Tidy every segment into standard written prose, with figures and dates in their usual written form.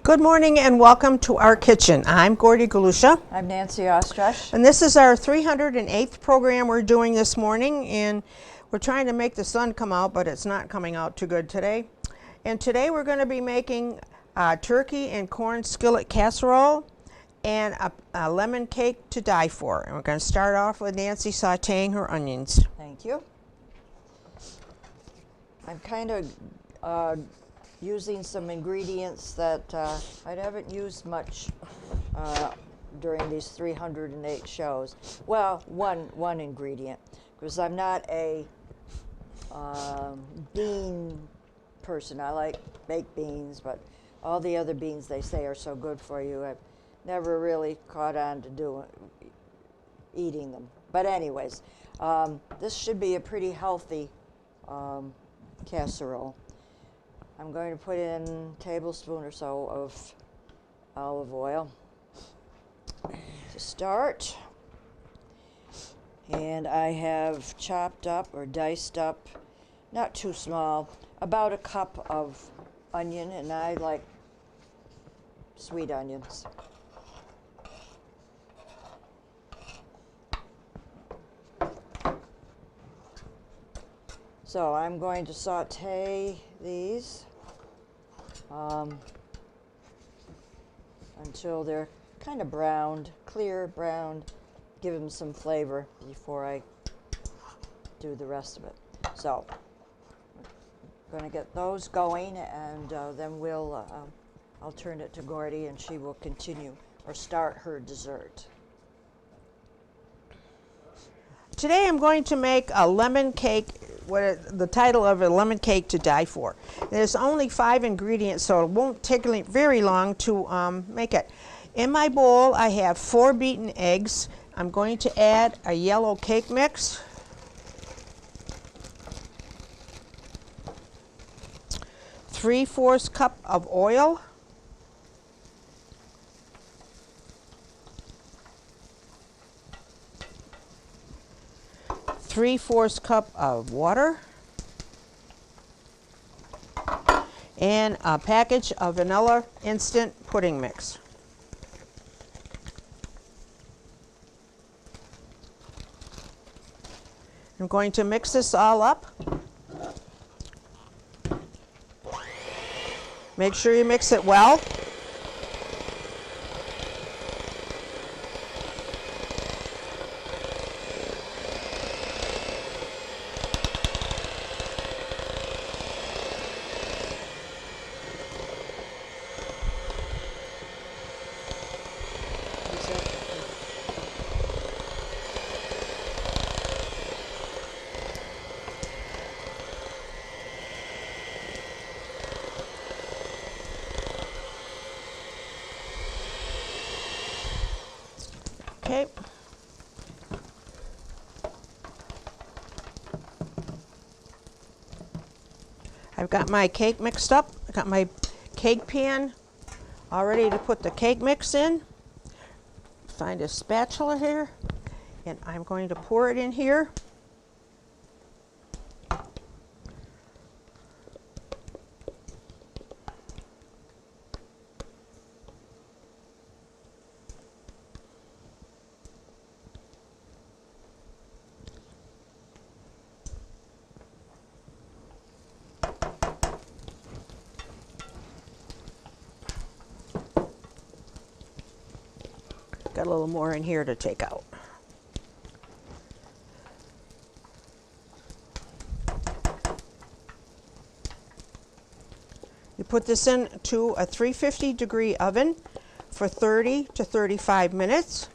Good morning and welcome to our kitchen. I'm Gordy Galusha. I'm Nancy Ostresh. And this is our 308th program we're doing this morning, and we're trying to make the sun come out, but it's not coming out too good today. And today we're going to be making turkey and corn skillet casserole and a lemon cake to die for. And we're going to start off with Nancy sauteing her onions. Thank you. I'm kind of using some ingredients that I haven't used much during these 308 shows. Well, one ingredient, because I'm not a bean person. I like baked beans, but all the other beans they say are so good for you, I've never really caught on to eating them. But anyways, this should be a pretty healthy casserole. I'm going to put in a tablespoon or so of olive oil to start. And I have chopped up or diced up, not too small, about a cup of onion, and I like sweet onions. So I'm going to saute these until they're kind of browned, clear browned, give them some flavor before I do the rest of it. So I'm going to get those going, and then I'll turn it to Gordy and she will continue or start her dessert. Today I'm going to make a lemon cake, the title of a lemon cake to die for. There's only 5 ingredients, so it won't take very long to make it. In my bowl I have 4 beaten eggs. I'm going to add a yellow cake mix, three-fourths cup of oil, three-fourths cup of water, and a package of vanilla instant pudding mix. I'm going to mix this all up. Make sure you mix it well. Okay. I've got my cake mixed up. I got my cake pan all ready to put the cake mix in. Find a spatula here, and I'm going to pour it in here. Got a little more in here to take out. You put this into a 350 degree oven for 30 to 35 minutes.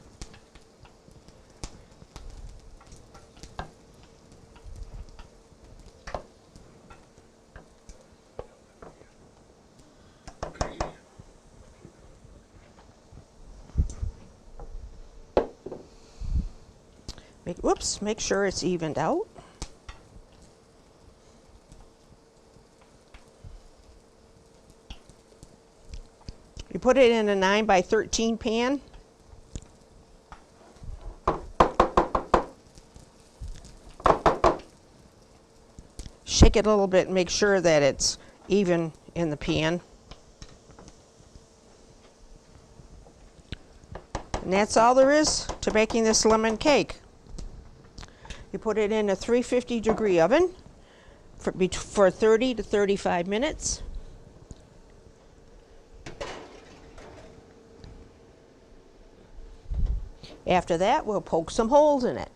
Make sure it's evened out. You put it in a 9 by 13 pan. Shake it a little bit and make sure that it's even in the pan. And that's all there is to baking this lemon cake. You put it in a 350-degree oven for 30 to 35 minutes. After that, we'll poke some holes in it.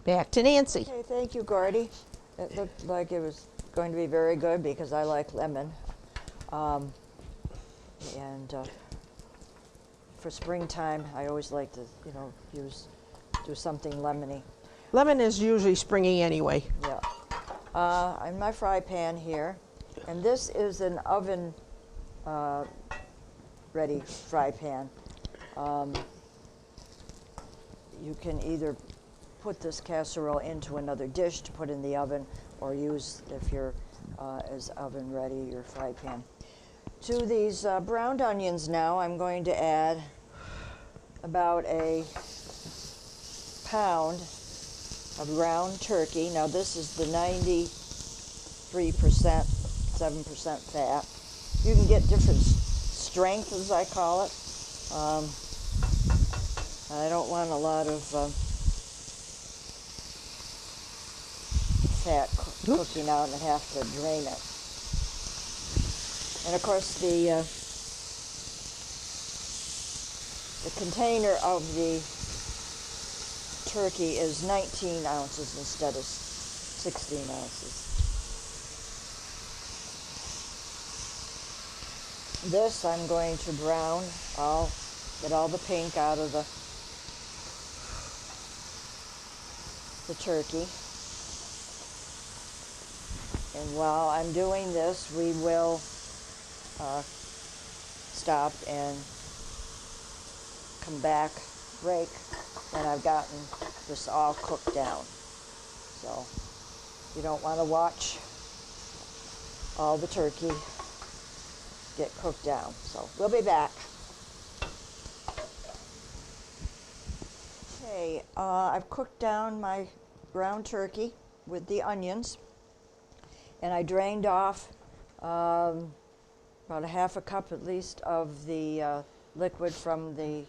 Back to Nancy. Okay, thank you, Gordy. It looked like it was going to be very good because I like lemon. And for springtime, I always like to, do something lemony. Lemon is usually springy anyway. Yeah. In my fry pan here, and this is an oven ready fry pan. You can either put this casserole into another dish to put in the oven, or use, if you're as oven ready, your fry pan. To these browned onions now, I'm going to add about a pound of ground turkey. Now this is the 93%, 7% fat. You can get different strength, as I call it. I don't want a lot of fat cooking out and have to drain it. And of course the container of the turkey is 19 ounces instead of 16 ounces. This I'm going to brown. I'll get all the pink out of the turkey. And while I'm doing this, we will stop and come back, break, when I've gotten this all cooked down. So you don't want to watch all the turkey get cooked down. So we'll be back. Okay, I've cooked down my ground turkey with the onions, and I drained off about a half a cup at least of the liquid from the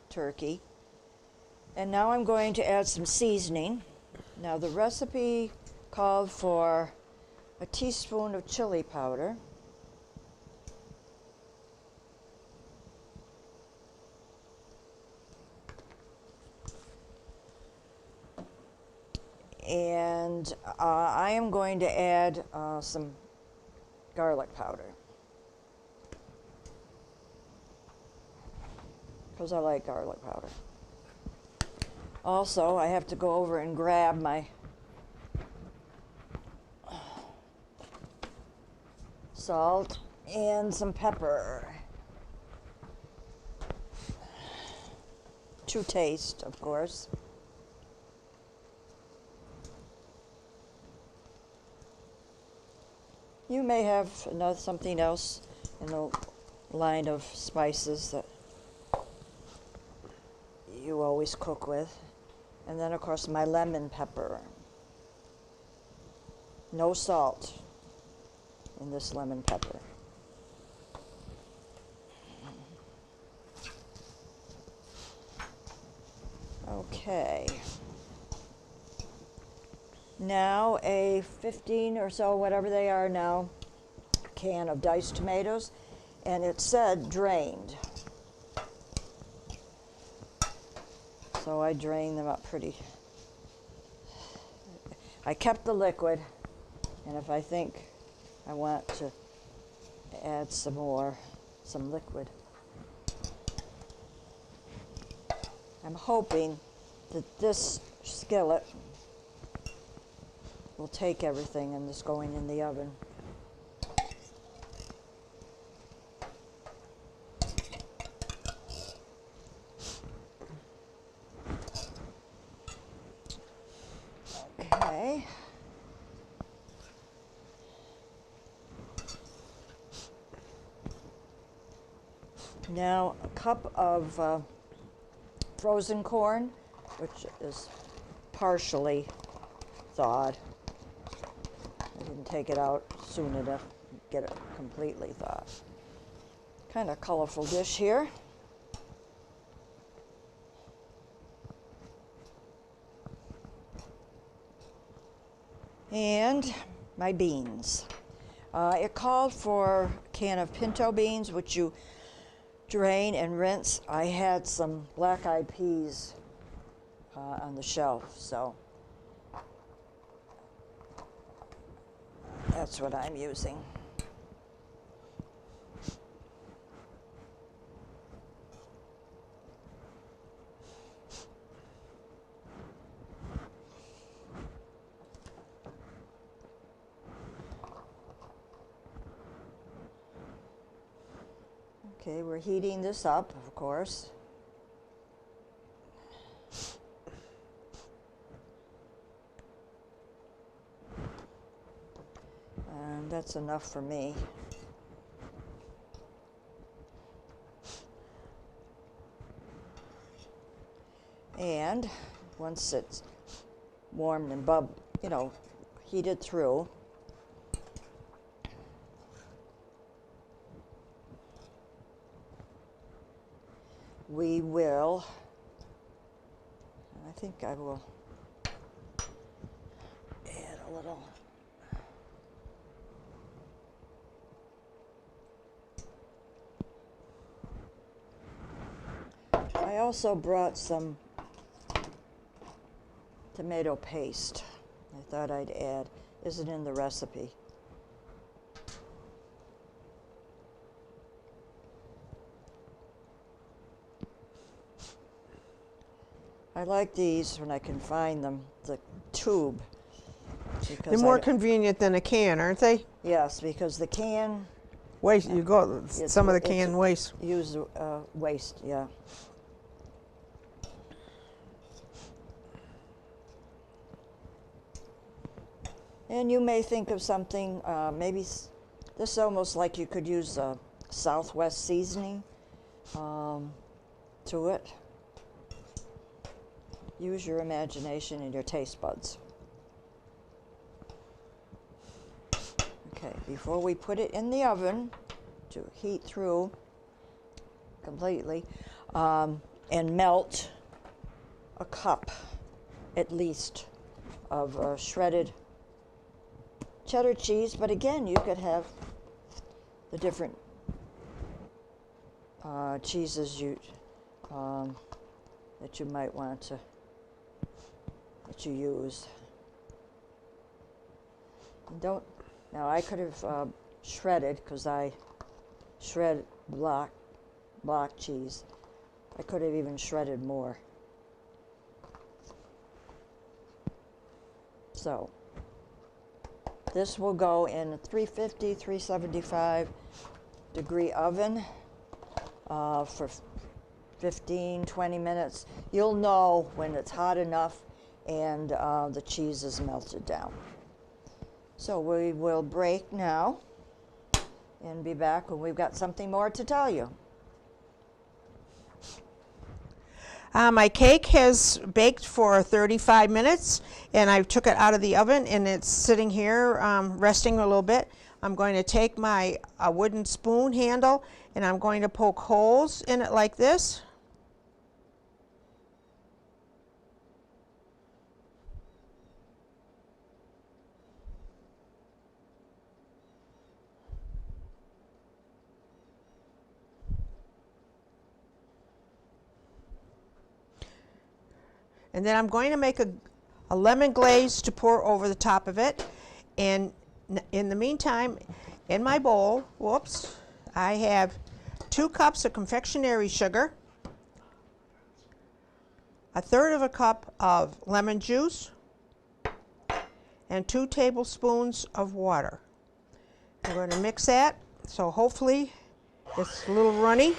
turkey. And now I'm going to add some seasoning. Now the recipe called for a teaspoon of chili powder, and I am going to add some garlic powder because I like garlic powder. Also, I have to go over and grab my salt and some pepper to taste, of course. You may have something else in the line of spices that you always cook with. And then, of course, my lemon pepper. No salt in this lemon pepper. Okay. Now a 15 or so, whatever they are now, can of diced tomatoes, and it said drained. So I drained them up pretty. I kept the liquid, and if I think I want to add some liquid, I'm hoping that this skillet will take everything and this going in the oven. Okay. Now a cup of frozen corn, which is partially thawed. I didn't take it out soon enough to get it completely thawed. Kind of colorful dish here. And my beans. It called for a can of pinto beans, which you drain and rinse. I had some black-eyed peas on the shelf, so that's what I'm using. Okay, we're heating this up, of course. And that's enough for me. And once it's warmed and heated through, we will, I think I will add a little. I also brought some tomato paste. I thought I'd add. Isn't in the recipe. I like these when I can find them, the tube. They're more convenient than a can, aren't they? Yes, because the can... Waste, you go, some of the can waste. Use waste, yeah. And you may think of something, maybe this is almost like you could use a Southwest seasoning to it. Use your imagination and your taste buds. Okay, before we put it in the oven to heat through completely and melt a cup at least of shredded cheddar cheese, but again, you could have the different cheeses that you might want to that you use. Now I could have shredded, because I shred block cheese. I could have even shredded more. So this will go in a 350, 375 degree oven for 15, 20 minutes. You'll know when it's hot enough and the cheese is melted down. So we will break now and be back when we've got something more to tell you. My cake has baked for 35 minutes, and I took it out of the oven, and it's sitting here resting a little bit. I'm going to take my wooden spoon handle, and I'm going to poke holes in it like this. And then I'm going to make a lemon glaze to pour over the top of it. And in the meantime, in my bowl, I have 2 cups of confectionery sugar, 1/3 of a cup of lemon juice, and 2 tablespoons of water. I'm going to mix that, so hopefully it's a little runny.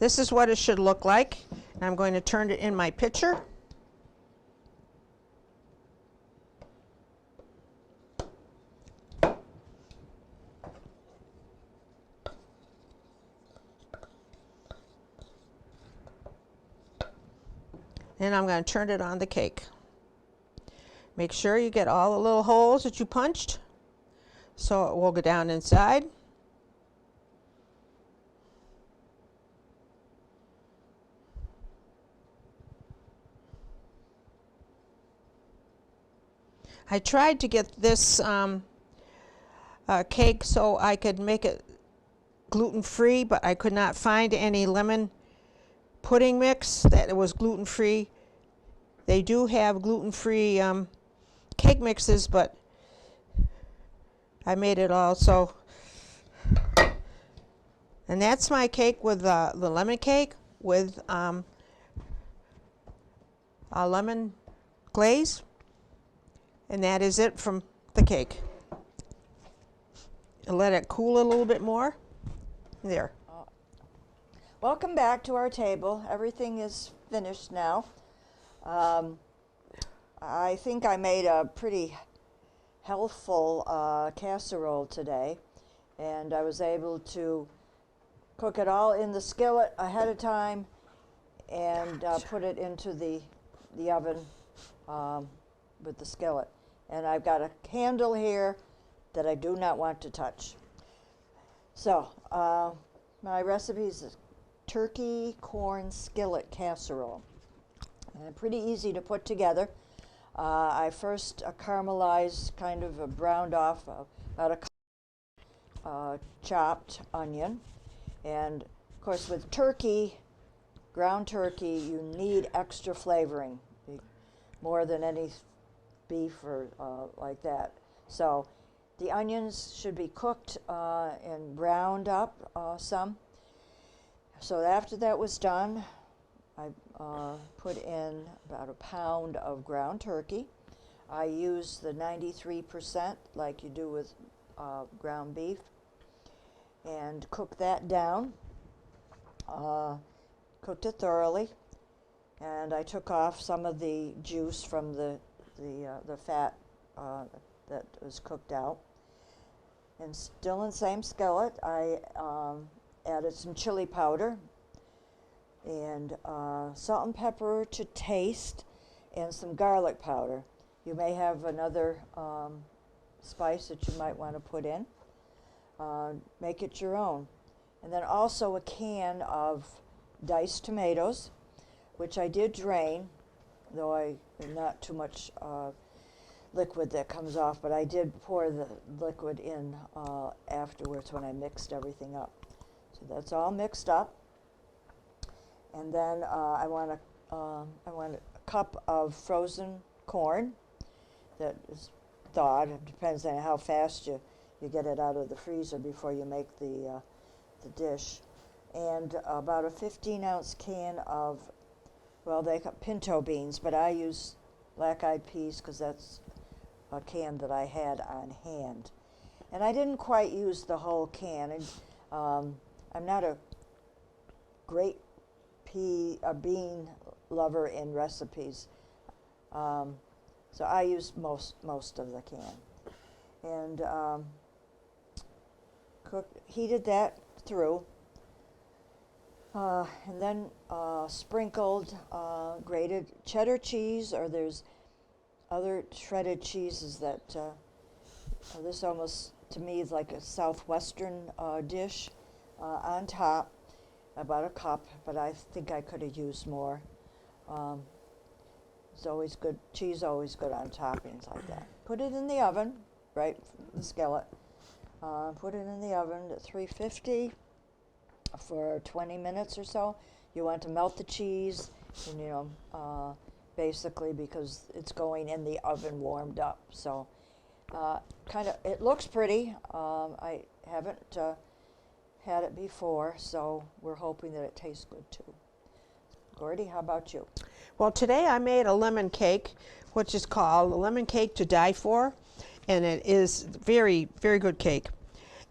This is what it should look like. And I'm going to turn it in my pitcher. And I'm going to turn it on the cake. Make sure you get all the little holes that you punched so it will go down inside. I tried to get this cake so I could make it gluten-free, but I could not find any lemon pudding mix that was gluten-free. They do have gluten-free cake mixes, but I made it all so. And that's my cake with the lemon cake with a lemon glaze. And that is it from the cake. And let it cool a little bit more. There. Welcome back to our table. Everything is finished now. I think I made a pretty healthful casserole today, and I was able to cook it all in the skillet ahead of time and put it into the oven with the skillet. And I've got a handle here that I do not want to touch. So my recipe is turkey corn skillet casserole. And pretty easy to put together. I first caramelized, kind of browned off about a chopped onion. And of course with turkey, ground turkey, you need extra flavoring, more than any beef or like that. So the onions should be cooked and browned up some. So after that was done, I put in about a pound of ground turkey. I use the 93% like you do with ground beef, and cook that down. Cooked it thoroughly, and I took off some of the juice from the fat that was cooked out. And still in the same skillet, I added some chili powder and salt and pepper to taste, and some garlic powder. You may have another spice that you might want to put in. Make it your own. And then also a can of diced tomatoes, which I did drain, though not too much liquid that comes off, but I did pour the liquid in afterwards when I mixed everything up. So that's all mixed up. And then I want a cup of frozen corn that is thawed. It depends on how fast you get it out of the freezer before you make the dish. And about a 15-ounce can of, well, they got pinto beans, but I use black-eyed peas because that's a can that I had on hand. And I didn't quite use the whole can. And, I'm not a great bean lover in recipes, so I used most of the can. And heated that through, and then sprinkled grated cheddar cheese, or there's other shredded cheeses that this almost to me is like a southwestern dish on top, about a cup, but I think I could have used more. It's always good, cheese always good on toppings like that. Put it in the oven, right, the skillet. Put it in the oven at 350 for 20 minutes or so. You want to melt the cheese, and basically because it's going in the oven warmed up. So it looks pretty. I haven't had it before, so we're hoping that it tastes good too. Gordy, how about you? Well, today I made a lemon cake, which is called a lemon cake to die for, and it is very, very good cake.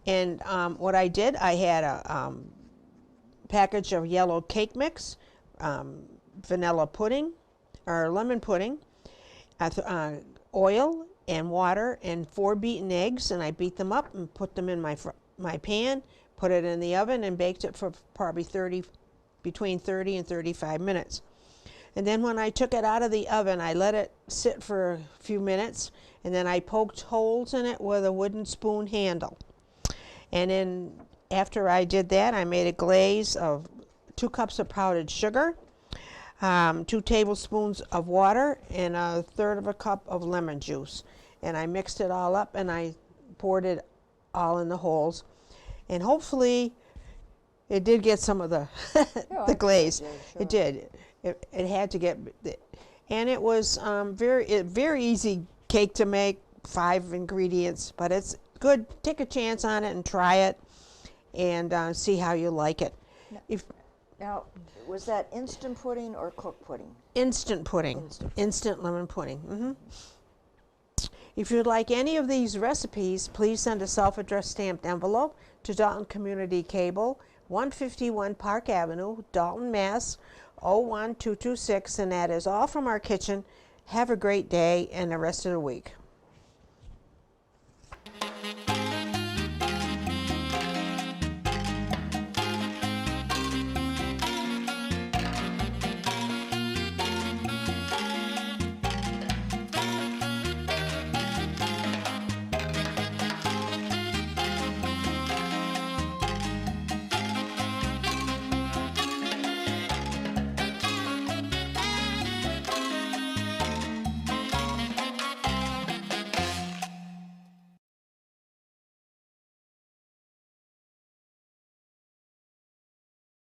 And what I did, I had a package of yellow cake mix, vanilla pudding, or lemon pudding, oil and water, and 4 beaten eggs, and I beat them up and put them in my pan, put it in the oven, and baked it for probably between 30 and 35 minutes. And then when I took it out of the oven, I let it sit for a few minutes, and then I poked holes in it with a wooden spoon handle. And then after I did that, I made a glaze of 2 cups of powdered sugar, 2 tablespoons of water, and 1/3 of a cup of lemon juice. And I mixed it all up, and I poured it all in the holes. And hopefully it did get some of the the glaze. It did. It had to get, and it was very easy cake to make, 5 ingredients, but it's good. Take a chance on it and try it, and see how you like it. Now, was that instant pudding or cooked pudding? Instant pudding. Instant lemon pudding. If you'd like any of these recipes, please send a self-addressed stamped envelope to Dalton Community Cable, 151 Park Avenue, Dalton, Mass. 01226, and that is all from our kitchen. Have a great day and the rest of the week.